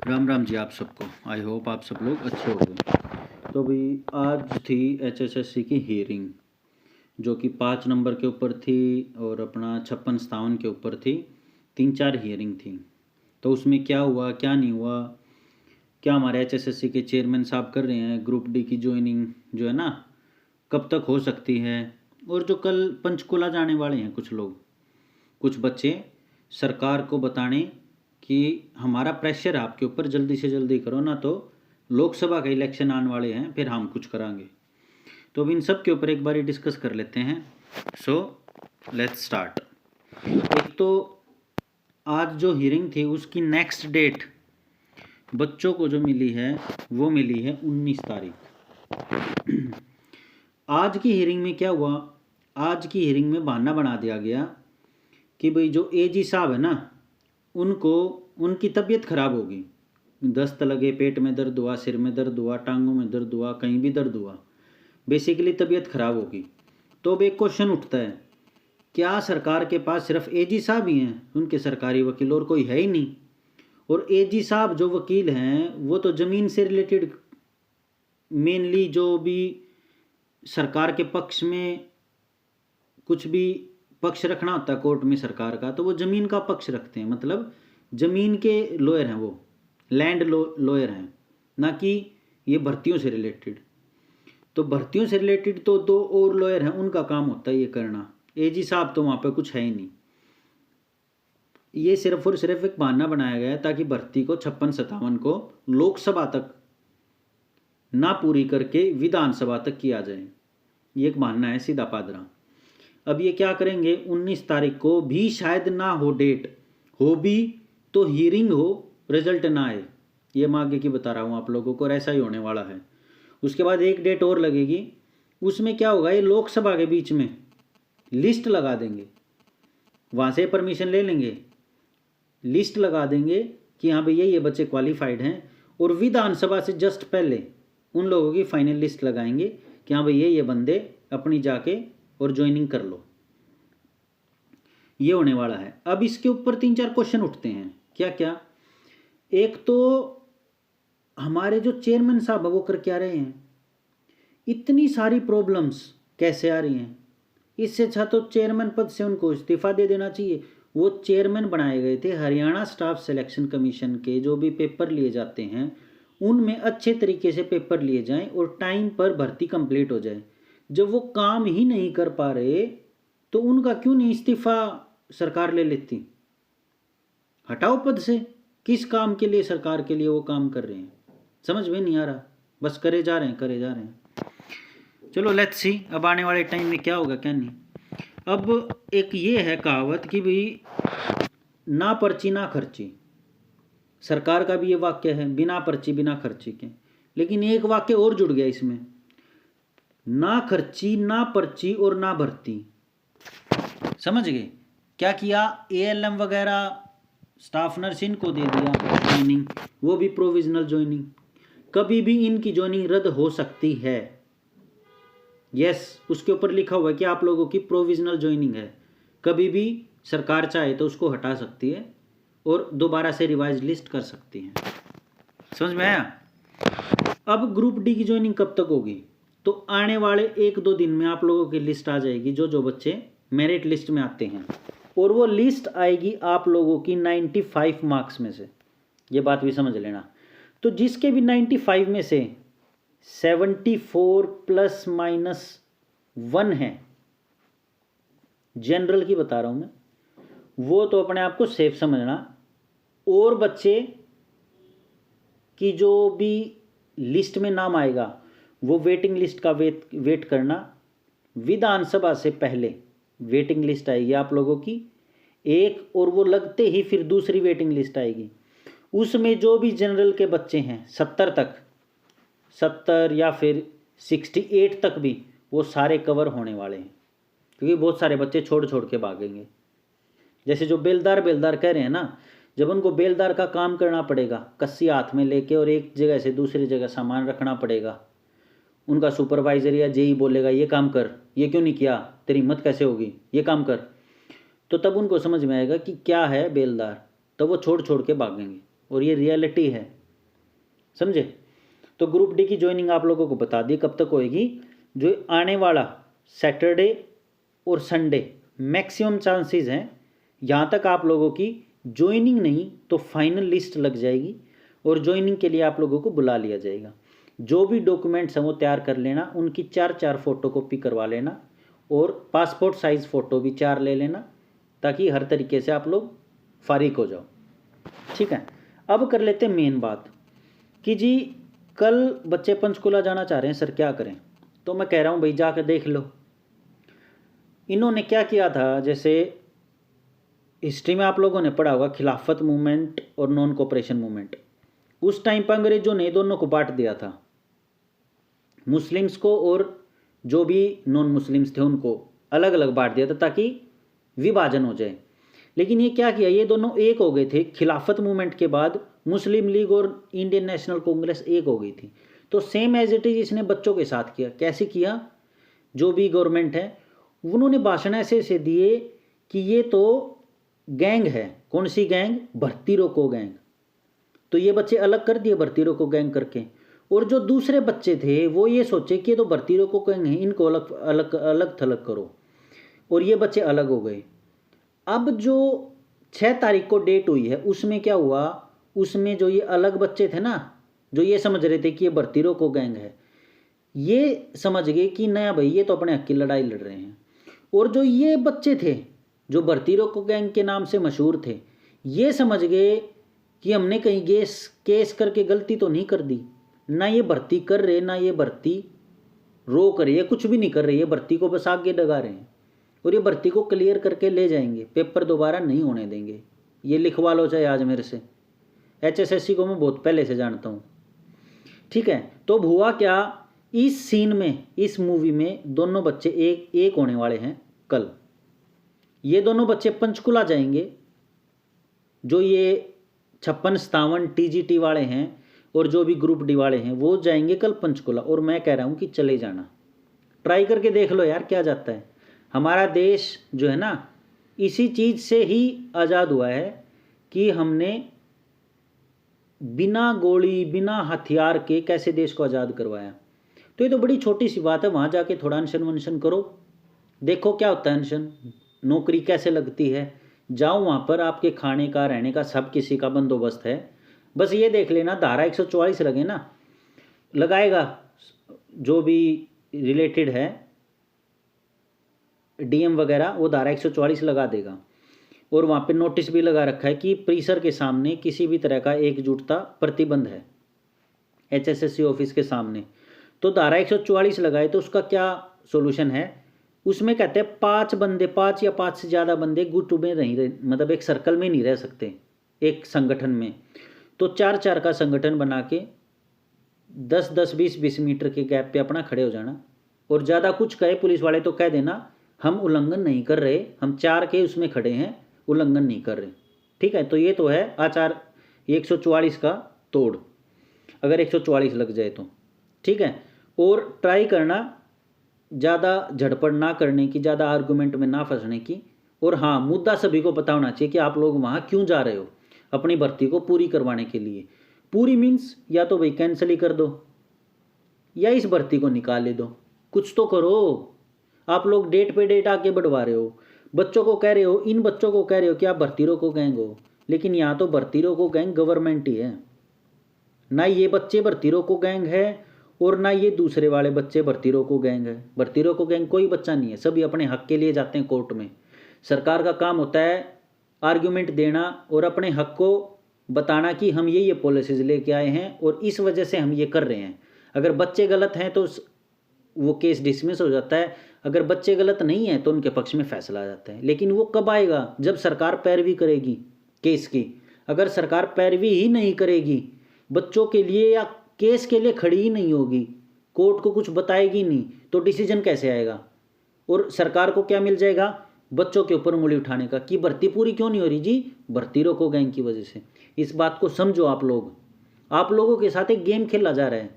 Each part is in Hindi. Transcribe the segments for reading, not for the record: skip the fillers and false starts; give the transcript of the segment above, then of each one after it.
राम राम जी आप सबको। आई होप आप सब लोग अच्छे होंगे। तो भाई आज थी एचएसएससी की हियरिंग जो कि 5 नंबर के ऊपर थी और अपना 56-57 के ऊपर थी। 3-4 हियरिंग थी। तो उसमें क्या हुआ क्या नहीं हुआ, क्या हमारे एचएसएससी के चेयरमैन साहब कर रहे हैं, ग्रुप डी की ज्वाइनिंग जो है ना कब तक हो सकती है, और जो कल पंचकुला जाने वाले हैं कुछ लोग, कुछ बच्चे सरकार को बताने कि हमारा प्रेशर है आपके ऊपर, जल्दी से जल्दी करो ना तो लोकसभा के इलेक्शन आने वाले हैं फिर हम कुछ करांगे। तो अब इन सब के ऊपर एक बार डिस्कस कर लेते हैं। So let's start. एक तो आज जो हियरिंग थी उसकी नेक्स्ट डेट बच्चों को जो मिली है वो मिली है 19 तारीख। आज की हियरिंग में क्या हुआ, आज की हियरिंग में बहाना बना दिया गया कि भाई जो एजी साहब है ना उनको उनकी तबीयत खराब होगी, दस्त लगे, पेट में दर्द हुआ, सिर में दर्द हुआ, टांगों में दर्द हुआ, कहीं भी दर्द हुआ, बेसिकली तबीयत खराब होगी। तो अब एक क्वेश्चन उठता है, क्या सरकार के पास सिर्फ एजी साहब ही हैं, उनके सरकारी वकील और कोई है ही नहीं? और एजी साहब जो वकील हैं वो तो ज़मीन से रिलेटेड, मेनली जो भी सरकार के पक्ष में कुछ भी पक्ष रखना होता है कोर्ट में सरकार का, तो वो ज़मीन का पक्ष रखते हैं, मतलब ज़मीन के लॉयर हैं, वो लैंड लॉयर हैं, ना कि ये भर्तियों से रिलेटेड। तो भर्तियों से रिलेटेड तो 2 और लॉयर हैं, उनका काम होता है ये करना। एजी साहब तो वहाँ पे कुछ है ही नहीं। ये सिर्फ और सिर्फ एक बहाना बनाया गया है ताकि भर्ती को 56-57 को लोकसभा तक ना पूरी करके विधानसभा तक किया जाए। ये एक बहाना है सीधा पादरा। अब ये क्या करेंगे, 19 तारीख को भी शायद ना हो डेट, हो भी तो हियरिंग हो, रिजल्ट ना आए। ये मैं आगे की बता रहा हूँ आप लोगों को, और ऐसा ही होने वाला है। उसके बाद एक डेट और लगेगी, उसमें क्या होगा, ये लोकसभा के बीच में लिस्ट लगा देंगे, वहाँ से परमिशन ले लेंगे, लिस्ट लगा देंगे कि हाँ भैया ये बच्चे क्वालिफाइड हैं, और विधानसभा से जस्ट पहले उन लोगों की फाइनल लिस्ट लगाएंगे कि हाँ भैया ये बंदे अपनी जाके और ज्वाइनिंग कर लो। ये होने वाला है। अब इसके ऊपर 3-4 क्वेश्चन उठते हैं। क्या क्या? एक तो हमारे जो चेयरमैन साहब है वो कर क्या रहे हैं, इतनी सारी प्रॉब्लम्स कैसे आ रही हैं? इससे अच्छा तो चेयरमैन पद से उनको इस्तीफा दे देना चाहिए। वो चेयरमैन बनाए गए थे, हरियाणा स्टाफ सिलेक्शन कमीशन के जो भी पेपर लिए जाते हैं उनमें अच्छे तरीके से पेपर लिए जाएं और टाइम पर भर्ती कंप्लीट हो जाए। जब वो काम ही नहीं कर पा रहे तो उनका क्यों नहीं इस्तीफा सरकार ले लेती? हटाओ पद से। किस काम के लिए सरकार के लिए वो काम कर रहे हैं, समझ में नहीं आ रहा, बस करे जा रहे हैं। चलो लेट्स सी अब आने वाले टाइम में क्या होगा क्या नहीं। अब एक ये है कहावत कि भाई ना पर्ची ना खर्ची, सरकार का भी ये वाक्य है, बिना पर्ची बिना खर्ची के। लेकिन एक वाक्य और जुड़ गया इसमें, ना खर्ची ना पर्ची और ना भर्ती। समझ गए? क्या किया, एएलएम वगैरह स्टाफ नर्स इनको दे दिया ज्वाइनिंग, वो भी प्रोविजनल ज्वाइनिंग। कभी भी इनकी ज्वाइनिंग रद्द हो सकती है। यस, उसके ऊपर लिखा हुआ है कि आप लोगों की प्रोविजनल ज्वाइनिंग है, कभी भी सरकार चाहे तो उसको हटा सकती है और दोबारा से रिवाइज लिस्ट कर सकती है। समझ में आया? अब ग्रुप डी की ज्वाइनिंग कब तक होगी? तो आने वाले 1-2 दिन में आप लोगों की लिस्ट आ जाएगी, जो बच्चे मेरिट लिस्ट में आते हैं, और वो लिस्ट आएगी आप लोगों की 95 मार्क्स में से। ये बात भी समझ लेना। तो जिसके भी 95 में से 74 ±1 है, जनरल की बता रहा हूँ मैं, वो तो अपने आप को सेफ समझना। और बच्चे की जो भी लिस्ट में नाम आएगा वो वेटिंग लिस्ट का वेट करना। विधानसभा से पहले वेटिंग लिस्ट आएगी आप लोगों की एक, और वो लगते ही फिर दूसरी वेटिंग लिस्ट आएगी। उसमें जो भी जनरल के बच्चे हैं 70 तक, 70 या फिर 68 तक भी, वो सारे कवर होने वाले हैं, क्योंकि बहुत सारे बच्चे छोड़ के भागेंगे। जैसे जो बेलदार कह रहे हैं ना, जब उनको बेलदार का काम करना पड़ेगा, कस्सी हाथ में लेके और एक जगह से दूसरी जगह सामान रखना पड़ेगा, उनका सुपरवाइजर या जेई बोलेगा ये काम कर, ये क्यों नहीं किया, तेरी हिम्मत कैसे होगी, ये काम कर, तो तब उनको समझ में आएगा कि क्या है बेलदार, तब वो छोड़ के भागेंगे। और ये रियलिटी है। समझे। तो ग्रुप डी की ज्वाइनिंग आप लोगों को बता दी कब तक होएगी, जो आने वाला सैटरडे और संडे मैक्सिमम चांसेस हैं, यहाँ तक आप लोगों की ज्वाइनिंग नहीं तो फाइनल लिस्ट लग जाएगी और ज्वाइनिंग के लिए आप लोगों को बुला लिया जाएगा। जो भी डॉक्यूमेंट्स हैं वो तैयार कर लेना, उनकी 4 फोटोकॉपी करवा लेना और पासपोर्ट साइज़ फ़ोटो भी 4 ले लेना, ताकि हर तरीके से आप लोग फारिग हो जाओ। ठीक है, अब कर लेते हैं मेन बात कि जी कल बच्चे पंचकुला जाना चाह रहे हैं सर, क्या करें। तो मैं कह रहा हूँ भाई जाकर देख लो। इन्होंने क्या किया था, जैसे हिस्ट्री में आप लोगों ने पढ़ा होगा खिलाफत मूवमेंट और नॉन कोऑपरेशन मूवमेंट। उस टाइम पर अंग्रेजों ने दोनों को बांट दिया था, मुस्लिम्स को और जो भी नॉन मुस्लिम्स थे उनको अलग अलग बांट दिया था ताकि विभाजन हो जाए। लेकिन ये क्या किया, ये दोनों एक हो गए थे। खिलाफत मूवमेंट के बाद मुस्लिम लीग और इंडियन नेशनल कांग्रेस एक हो गई थी। तो सेम एज इट इज इसने बच्चों के साथ किया। कैसे किया, जो भी गवर्नमेंट है उन्होंने भाषण ऐसे ऐसे दिए कि ये तो गैंग है। कौन सी गैंग, भर्ती रोको गैंग। तो ये बच्चे अलग कर दिए भर्ती रोको गैंग करके, और जो दूसरे बच्चे थे वो ये सोचे कि ये तो भर्ती रोको गैंग है, इनको अलग अलग अलग थलग करो, और ये बच्चे अलग हो गए। अब जो 6 तारीख को डेट हुई है उसमें क्या हुआ, उसमें जो ये अलग बच्चे थे ना, जो ये समझ रहे थे कि ये भर्ती रोको गैंग है, ये समझ गए कि नया भाई ये तो अपने हक की लड़ाई लड़ रहे हैं। और जो ये बच्चे थे जो भर्ती रोको गैंग के नाम से मशहूर थे, ये समझ गए कि हमने कहीं केस करके गलती तो नहीं कर दी, ना ये भर्ती कर रहे ना ये भर्ती रोक रही है, कुछ भी नहीं कर रही है, भर्ती को बस आगे डगा रहे हैं और ये भर्ती को क्लियर करके ले जाएंगे, पेपर दोबारा नहीं होने देंगे। ये लिखवा लो चाहे आज मेरे से, HSSC को मैं बहुत पहले से जानता हूँ। ठीक है, तो अब हुआ क्या, इस सीन में, इस मूवी में दोनों बच्चे एक होने वाले हैं कल। ये दोनों बच्चे पंचकुला जाएंगे, जो ये 56-57 TGT वाले हैं और जो भी ग्रुप डी वाले हैं वो जाएंगे कल पंचकुला। और मैं कह रहा हूँ कि चले जाना, ट्राई करके देख लो यार क्या जाता है। हमारा देश जो है ना इसी चीज़ से ही आज़ाद हुआ है कि हमने बिना गोली बिना हथियार के कैसे देश को आज़ाद करवाया। तो ये तो बड़ी छोटी सी बात है, वहाँ जाके थोड़ा अनशन वनशन करो, देखो क्या होता है अनशन, नौकरी कैसे लगती है, जाओ वहाँ पर, आपके खाने का रहने का सब किसी का बंदोबस्त है। बस ये देख लेना धारा 144 लगे ना, लगाएगा जो भी रिलेटेड है DM वगैरह, वो धारा 144 लगा देगा। और वहाँ पे नोटिस भी लगा रखा है कि परिसर के सामने किसी भी तरह का एकजुटता प्रतिबंध है, HSSC ऑफिस के सामने। तो धारा 144 लगाए तो उसका क्या सोल्यूशन है, उसमें कहते हैं 5 बंदे, 5 या 5 से ज़्यादा बंदे गुट में नहीं रह, मतलब एक सर्कल में नहीं रह सकते एक संगठन में। तो 4-4 का संगठन बना के 10-10 20-20 मीटर के गैप पे अपना खड़े हो जाना। और ज़्यादा कुछ कहे पुलिस वाले तो कह देना हम उल्लंघन नहीं कर रहे, हम 4 के उसमें खड़े हैं, उल्लंघन नहीं कर रहे। ठीक है, तो ये तो है आचार 144 का तोड़, अगर 144 लग जाए तो। ठीक है, और ट्राई करना ज़्यादा झड़पड़ ना करने की, ज़्यादा आर्गूमेंट में ना फंसने की। और हाँ, मुद्दा सभी को पता होना चाहिए कि आप लोग वहाँ क्यों जा रहे हो, अपनी भर्ती को पूरी करवाने के लिए। पूरी मीन्स या तो भाई कैंसिल ही कर दो या इस भर्ती को निकाल दो, कुछ तो करो। आप लोग डेट पे डेट आके बढ़वा रहे हो, बच्चों को कह रहे हो, इन बच्चों को कह रहे हो कि आप भर्ती रोको गैंग हो, लेकिन यहाँ तो भर्ती रोको गैंग गवर्नमेंट ही है ना। ये बच्चे भर्ती रोको गैंग है और ना ये दूसरे वाले बच्चे भर्ती रोको गैंग है। भर्ती रोको गैंग कोई बच्चा नहीं है, सभी अपने हक के लिए जाते हैं कोर्ट में। सरकार का काम होता है आर्ग्यूमेंट देना और अपने हक को बताना कि हम ये पॉलिसीज लेके आए हैं और इस वजह से हम ये कर रहे हैं। अगर बच्चे गलत हैं तो वो केस डिसमिस हो जाता है, अगर बच्चे गलत नहीं हैं तो उनके पक्ष में फैसला आ जाता है। लेकिन वो कब आएगा, जब सरकार पैरवी करेगी केस की। अगर सरकार पैरवी ही नहीं करेगी बच्चों के लिए या केस के लिए खड़ी ही नहीं होगी, कोर्ट को कुछ बताएगी नहीं, तो डिसीजन कैसे आएगा। और सरकार को क्या मिल जाएगा, बच्चों के ऊपर उंगली उठाने का कि भर्ती पूरी क्यों नहीं हो रही जी, भर्ती रोको गैंग की वजह से। इस बात को समझो आप लोग, आप लोगों के साथ एक गेम खेला जा रहा है,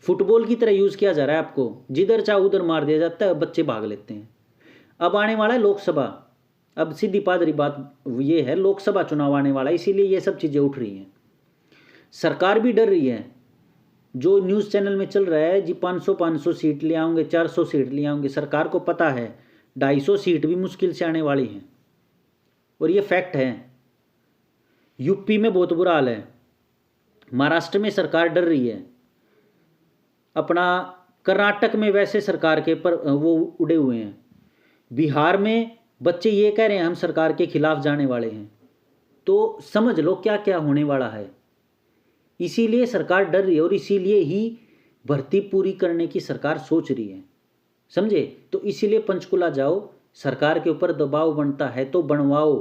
फुटबॉल की तरह यूज़ किया जा रहा है आपको, जिधर चाहे उधर मार दिया जाता है, बच्चे भाग लेते हैं। अब आने वाला है लोकसभा, अब सीधी पादरी बात ये है, लोकसभा चुनाव आने वाला है, इसीलिए ये सब चीज़ें उठ रही हैं। सरकार भी डर रही है। जो न्यूज़ चैनल में चल रहा है जी 500 सीट ले आऊँगे, 400 सीट ले आऊँगे, सरकार को पता है 250 सीट भी मुश्किल से आने वाली हैं और ये फैक्ट है। यूपी में बहुत बुरा हाल है, महाराष्ट्र में सरकार डर रही है, अपना कर्नाटक में वैसे सरकार के पर वो उड़े हुए हैं, बिहार में बच्चे ये कह रहे हैं हम सरकार के खिलाफ जाने वाले हैं। तो समझ लो क्या क्या होने वाला है। इसीलिए सरकार डर रही है और इसीलिए ही भर्ती पूरी करने की सरकार सोच रही है, समझे। तो इसीलिए पंचकुला जाओ, सरकार के ऊपर दबाव बनता है तो बनवाओ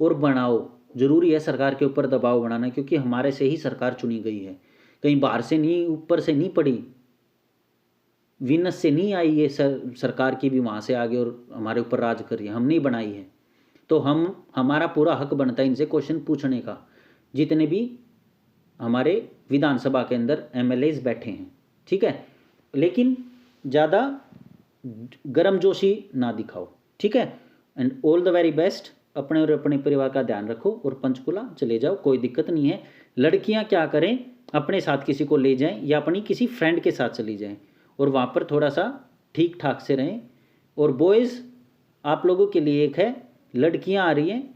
और बनाओ। जरूरी है सरकार के ऊपर दबाव बनाना, क्योंकि हमारे से ही सरकार चुनी गई है, कहीं बाहर से नहीं, ऊपर से नहीं पड़ी, विनस से नहीं आई ये सरकार की भी वहाँ से आगे और हमारे ऊपर राज कर रही है, हम नहीं बनाई है। तो हमारा पूरा हक बनता है इनसे क्वेश्चन पूछने का, जितने भी हमारे विधानसभा के अंदर एमएलएज बैठे हैं, ठीक है। लेकिन ज़्यादा गर्मजोशी ना दिखाओ, ठीक है। And all the very best. अपने और अपने परिवार का ध्यान रखो और पंचकुला चले जाओ, कोई दिक्कत नहीं है। लड़कियां क्या करें, अपने साथ किसी को ले जाएं या अपनी किसी फ्रेंड के साथ चली जाएं और वहाँ पर थोड़ा सा ठीक ठाक से रहें। और बॉयज़ आप लोगों के लिए एक है, लड़कियां आ रही हैं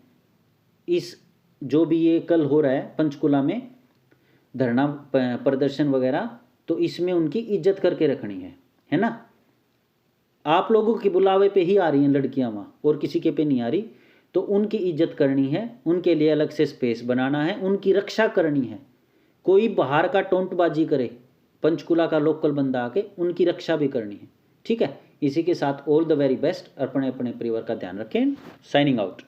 इस जो भी ये कल हो रहा है पंचकुला में धरना प्रदर्शन वगैरह, तो इसमें उनकी इज्जत करके रखनी है ना। आप लोगों के बुलावे पे ही आ रही हैं लड़कियां वहाँ, और किसी के पे नहीं आ रही। तो उनकी इज्जत करनी है, उनके लिए अलग से स्पेस बनाना है, उनकी रक्षा करनी है। कोई बाहर का टोंटबाजी करे, पंचकुला का लोकल बंदा आके उनकी रक्षा भी करनी है, ठीक है। इसी के साथ ऑल द वेरी बेस्ट। अपने अपने परिवार का ध्यान रखें। Signing out.